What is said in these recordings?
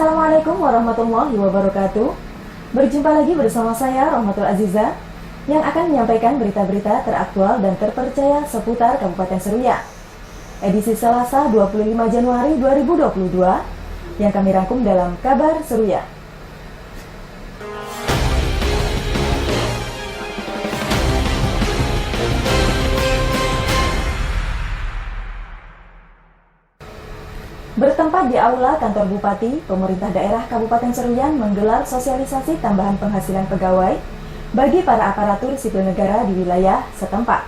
Assalamualaikum warahmatullahi wabarakatuh. Berjumpa lagi bersama saya Rahmatul Aziza yang akan menyampaikan berita-berita teraktual dan terpercaya seputar Kabupaten Seruyan. Edisi Selasa 25 Januari 2022 yang kami rangkum dalam Kabar Seruyan. Bertempat di Aula Kantor Bupati, pemerintah daerah Kabupaten Seruyan menggelar sosialisasi tambahan penghasilan pegawai bagi para aparatur sipil negara di wilayah setempat.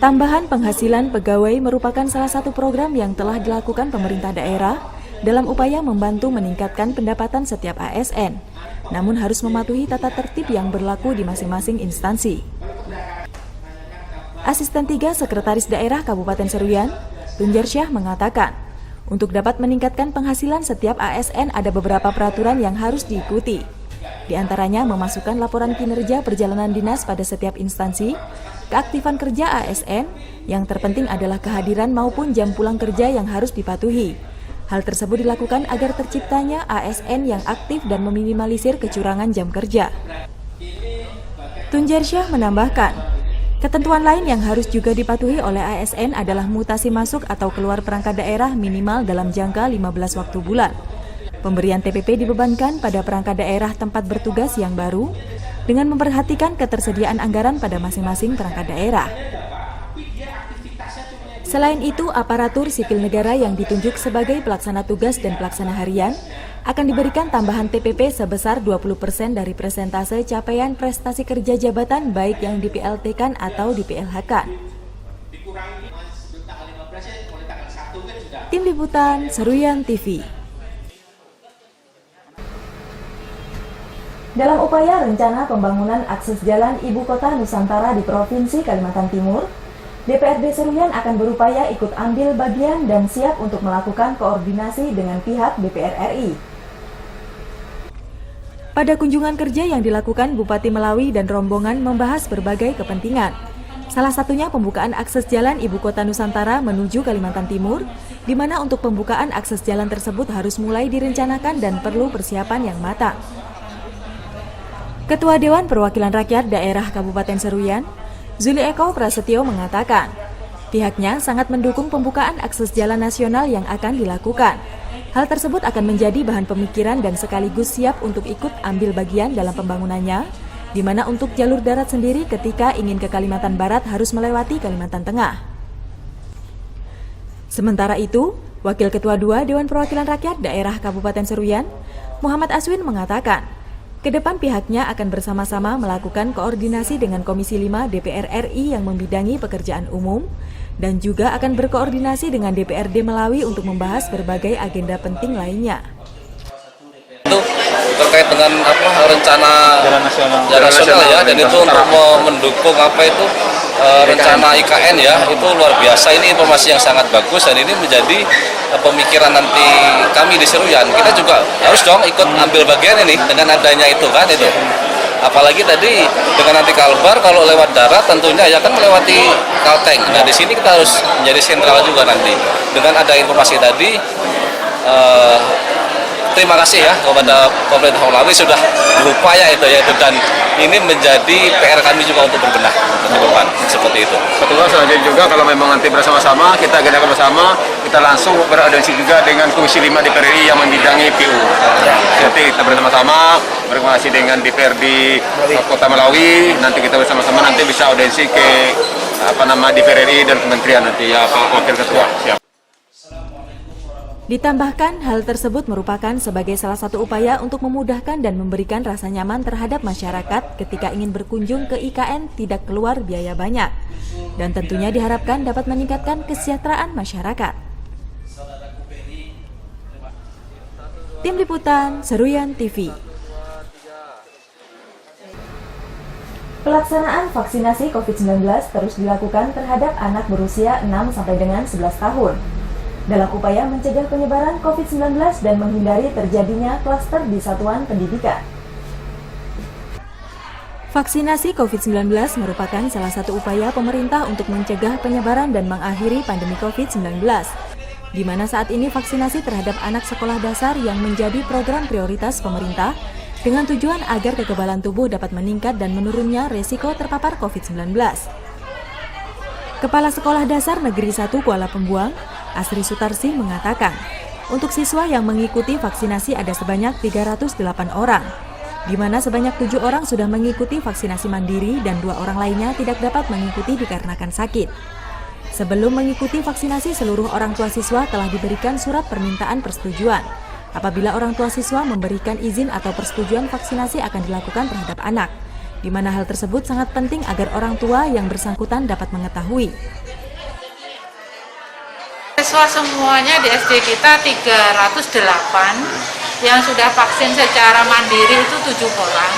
Tambahan penghasilan pegawai merupakan salah satu program yang telah dilakukan pemerintah daerah dalam upaya membantu meningkatkan pendapatan setiap ASN, namun harus mematuhi tata tertib yang berlaku di masing-masing instansi. Asisten 3 Sekretaris Daerah Kabupaten Seruyan, Tunjarsyah mengatakan, untuk dapat meningkatkan penghasilan setiap ASN ada beberapa peraturan yang harus diikuti. Di antaranya memasukkan laporan kinerja perjalanan dinas pada setiap instansi, keaktifan kerja ASN, yang terpenting adalah kehadiran maupun jam pulang kerja yang harus dipatuhi. Hal tersebut dilakukan agar terciptanya ASN yang aktif dan meminimalisir kecurangan jam kerja. Tunjarsyah menambahkan, ketentuan lain yang harus juga dipatuhi oleh ASN adalah mutasi masuk atau keluar perangkat daerah minimal dalam jangka 15 waktu bulan. Pemberian TPP dibebankan pada perangkat daerah tempat bertugas yang baru dengan memperhatikan ketersediaan anggaran pada masing-masing perangkat daerah. Selain itu, aparatur sipil negara yang ditunjuk sebagai pelaksana tugas dan pelaksana harian akan diberikan tambahan TPP sebesar 20% dari persentase capaian prestasi kerja jabatan baik yang di PLT-kan atau di PLH-kan. Tim Liputan Seruyan TV. Dalam upaya rencana pembangunan akses jalan Ibu Kota Nusantara di Provinsi Kalimantan Timur, DPRD Seruyan akan berupaya ikut ambil bagian dan siap untuk melakukan koordinasi dengan pihak DPR RI. Pada kunjungan kerja yang dilakukan Bupati Melawi dan rombongan membahas berbagai kepentingan. Salah satunya pembukaan akses jalan Ibu Kota Nusantara menuju Kalimantan Timur, di mana untuk pembukaan akses jalan tersebut harus mulai direncanakan dan perlu persiapan yang matang. Ketua Dewan Perwakilan Rakyat Daerah Kabupaten Seruyan, Zuli Eko Prasetyo mengatakan, pihaknya sangat mendukung pembukaan akses jalan nasional yang akan dilakukan. Hal tersebut akan menjadi bahan pemikiran dan sekaligus siap untuk ikut ambil bagian dalam pembangunannya, di mana untuk jalur darat sendiri ketika ingin ke Kalimantan Barat harus melewati Kalimantan Tengah. Sementara itu, Wakil Ketua 2 Dewan Perwakilan Rakyat Daerah Kabupaten Seruyan, Muhammad Aswin mengatakan, ke depan pihaknya akan bersama-sama melakukan koordinasi dengan Komisi 5 DPR RI yang membidangi pekerjaan umum dan juga akan berkoordinasi dengan DPRD Melawi untuk membahas berbagai agenda penting lainnya. Itu terkait dengan rencana jalan nasional ya, dan itu untuk mendukung rencana IKN ya, itu luar biasa. Ini informasi yang sangat bagus dan ini menjadi pemikiran nanti kami di Seruyan. Kita juga harus dong ikut ambil bagian ini dengan adanya itu kan itu. Apalagi tadi dengan nanti Kalbar kalau lewat darat tentunya ya kan melewati Kalteng. Nah di sini kita harus menjadi sentral juga nanti. Dengan ada informasi tadi, terima kasih ya kepada pemerintah Melawi sudah berupaya itu ya, dan ini menjadi PR kami juga untuk berbenah ke depan seperti itu. Ketua selanjutnya juga kalau memang nanti bersama-sama kita agendakan bersama, kita langsung beraudiensi juga dengan Komisi 5 DPR RI yang membidangi PU. Nanti kita bersama-sama berkoordinasi dengan DPRD Kota Melawi, nanti kita bersama-sama nanti bisa audiensi ke DPR RI dan kementerian nanti ya Pak Wakil Ketua. Siap. Ditambahkan, hal tersebut merupakan sebagai salah satu upaya untuk memudahkan dan memberikan rasa nyaman terhadap masyarakat ketika ingin berkunjung ke IKN tidak keluar biaya banyak. Dan tentunya diharapkan dapat meningkatkan kesejahteraan masyarakat. Tim Liputan Seruyan TV. Pelaksanaan vaksinasi COVID-19 terus dilakukan terhadap anak berusia 6 sampai dengan 11 tahun. Dalam upaya mencegah penyebaran COVID-19 dan menghindari terjadinya klaster di satuan pendidikan. Vaksinasi COVID-19 merupakan salah satu upaya pemerintah untuk mencegah penyebaran dan mengakhiri pandemi COVID-19. di mana saat ini vaksinasi terhadap anak sekolah dasar yang menjadi program prioritas pemerintah dengan tujuan agar kekebalan tubuh dapat meningkat dan menurunnya resiko terpapar COVID-19. Kepala Sekolah Dasar Negeri 1 Kuala Pembuang, Asri Sutarsi mengatakan, untuk siswa yang mengikuti vaksinasi ada sebanyak 308 orang, di mana sebanyak 7 orang sudah mengikuti vaksinasi mandiri dan 2 orang lainnya tidak dapat mengikuti dikarenakan sakit. Sebelum mengikuti vaksinasi, seluruh orang tua siswa telah diberikan surat permintaan persetujuan. Apabila orang tua siswa memberikan izin atau persetujuan vaksinasi akan dilakukan terhadap anak, di mana hal tersebut sangat penting agar orang tua yang bersangkutan dapat mengetahui. Siswa semuanya di SD kita 308, yang sudah vaksin secara mandiri itu 7 orang,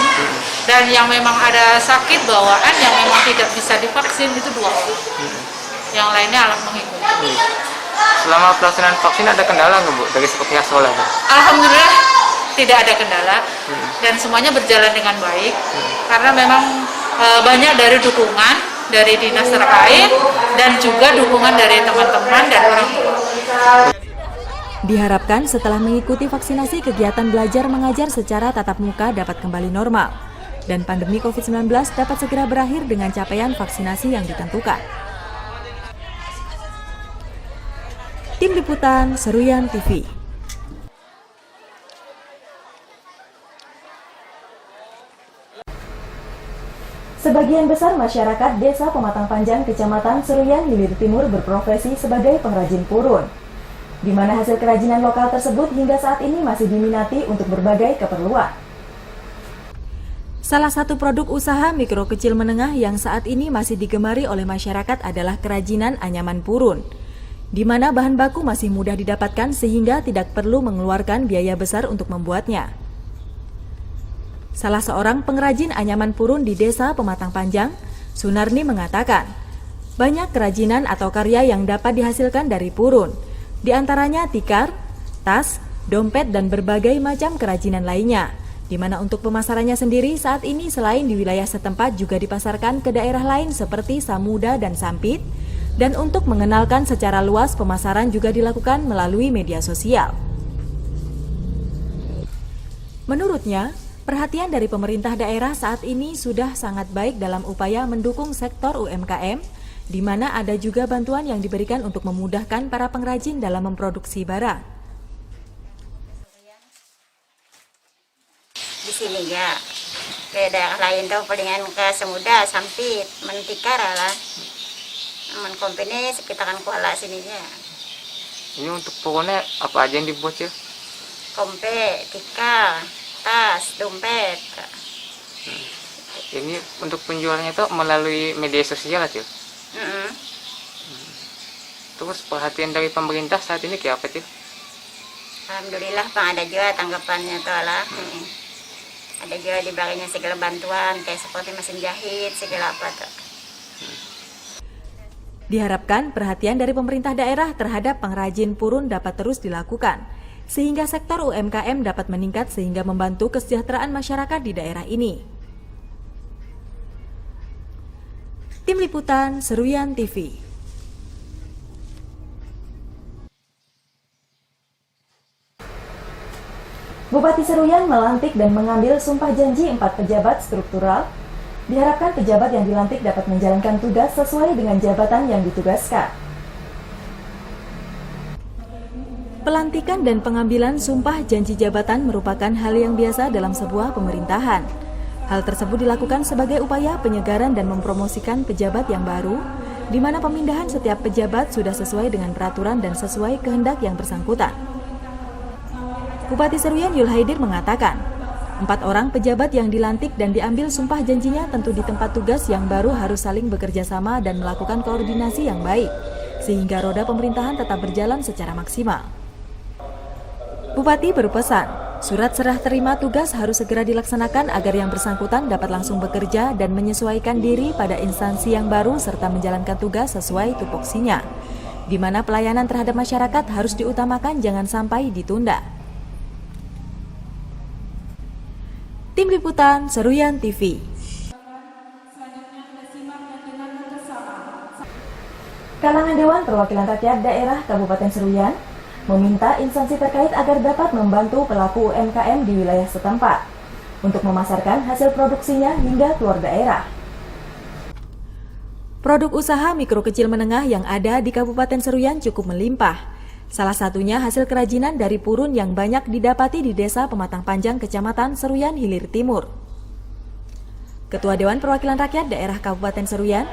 dan yang memang ada sakit bawaan yang memang tidak bisa divaksin itu 2 orang. Yang lainnya alat mengikuti. Selama pelaksanaan vaksin ada kendala nggak Bu dari pihak sekolah? Alhamdulillah tidak ada kendala dan semuanya berjalan dengan baik karena memang banyak dari dukungan dari dinas terkait dan juga dukungan dari teman-teman dan orang tua. Diharapkan setelah mengikuti vaksinasi, kegiatan belajar mengajar secara tatap muka dapat kembali normal dan pandemi COVID-19 dapat segera berakhir dengan capaian vaksinasi yang ditentukan. Tim Liputan Seruyan TV. Sebagian besar masyarakat Desa Pematang Panjang, Kecamatan Seruyan, Hilir Timur berprofesi sebagai pengrajin purun, di mana hasil kerajinan lokal tersebut hingga saat ini masih diminati untuk berbagai keperluan. Salah satu produk usaha mikro kecil menengah yang saat ini masih digemari oleh masyarakat adalah kerajinan anyaman purun, di mana bahan baku masih mudah didapatkan sehingga tidak perlu mengeluarkan biaya besar untuk membuatnya. Salah seorang pengrajin anyaman purun di Desa Pematang Panjang, Sunarni mengatakan, banyak kerajinan atau karya yang dapat dihasilkan dari purun, di antaranya tikar, tas, dompet, dan berbagai macam kerajinan lainnya, di mana untuk pemasarannya sendiri saat ini selain di wilayah setempat juga dipasarkan ke daerah lain seperti Samuda dan Sampit, dan untuk mengenalkan secara luas pemasaran juga dilakukan melalui media sosial. Menurutnya, perhatian dari pemerintah daerah saat ini sudah sangat baik dalam upaya mendukung sektor UMKM, di mana ada juga bantuan yang diberikan untuk memudahkan para pengrajin dalam memproduksi barang. Di sini ya, ke daerah lain tuh palingan ke Samuda, Sampit, Mentikar lah. Aman kompeni sekitaran Kuala sininya. Ini untuk pokoknya apa aja yang dibuat ya? Kompe, tikar, tas, dompet. Ini untuk penjualannya itu melalui media sosial aja. Terus perhatian dari pemerintah saat ini kayak apa sih? Alhamdulillah Pak, ada juga tanggapannya tuh lah. Ada juga diberinya segala bantuan kayak seperti mesin jahit segala apa tuh. Diharapkan perhatian dari pemerintah daerah terhadap pengrajin purun dapat terus dilakukan, sehingga sektor UMKM dapat meningkat sehingga membantu kesejahteraan masyarakat di daerah ini. Tim Liputan Seruyan TV. Bupati Seruyan melantik dan mengambil sumpah janji 4 pejabat struktural. Diharapkan pejabat yang dilantik dapat menjalankan tugas sesuai dengan jabatan yang ditugaskan. Pelantikan dan pengambilan sumpah janji jabatan merupakan hal yang biasa dalam sebuah pemerintahan. Hal tersebut dilakukan sebagai upaya penyegaran dan mempromosikan pejabat yang baru, di mana pemindahan setiap pejabat sudah sesuai dengan peraturan dan sesuai kehendak yang bersangkutan. Bupati Seruyan Yul Haidir mengatakan, 4 orang pejabat yang dilantik dan diambil sumpah janjinya tentu di tempat tugas yang baru harus saling bekerja sama dan melakukan koordinasi yang baik, sehingga roda pemerintahan tetap berjalan secara maksimal. Bupati berpesan, surat serah terima tugas harus segera dilaksanakan agar yang bersangkutan dapat langsung bekerja dan menyesuaikan diri pada instansi yang baru serta menjalankan tugas sesuai tupoksinya, di mana pelayanan terhadap masyarakat harus diutamakan, jangan sampai ditunda. Tim Liputan Seruyan TV. Kalangan Dewan Perwakilan Rakyat Daerah Kabupaten Seruyan meminta instansi terkait agar dapat membantu pelaku UMKM di wilayah setempat untuk memasarkan hasil produksinya hingga keluar daerah. Produk usaha mikro kecil menengah yang ada di Kabupaten Seruyan cukup melimpah. Salah satunya hasil kerajinan dari purun yang banyak didapati di Desa Pematang Panjang, Kecamatan Seruyan Hilir Timur. Ketua Dewan Perwakilan Rakyat Daerah Kabupaten Seruyan,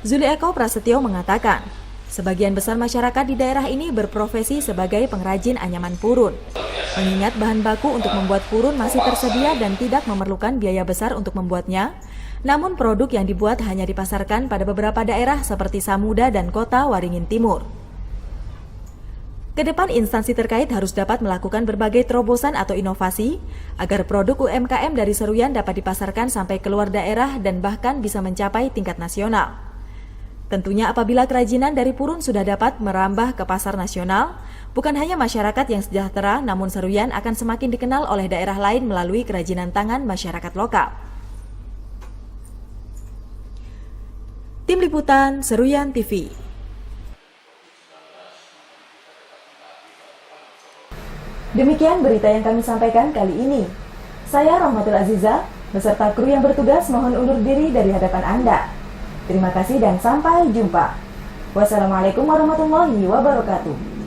Zuli Eko Prasetyo mengatakan, sebagian besar masyarakat di daerah ini berprofesi sebagai pengrajin anyaman purun. Mengingat bahan baku untuk membuat purun masih tersedia dan tidak memerlukan biaya besar untuk membuatnya, namun produk yang dibuat hanya dipasarkan pada beberapa daerah seperti Samuda dan Kota Waringin Timur. Kedepan instansi terkait harus dapat melakukan berbagai terobosan atau inovasi agar produk UMKM dari Seruyan dapat dipasarkan sampai keluar daerah dan bahkan bisa mencapai tingkat nasional. Tentunya apabila kerajinan dari purun sudah dapat merambah ke pasar nasional, bukan hanya masyarakat yang sejahtera, namun Seruyan akan semakin dikenal oleh daerah lain melalui kerajinan tangan masyarakat lokal. Tim Liputan Seruyan TV. Demikian berita yang kami sampaikan kali ini. Saya Rahmatul Aziza, beserta kru yang bertugas mohon undur diri dari hadapan Anda. Terima kasih dan sampai jumpa. Wassalamualaikum warahmatullahi wabarakatuh.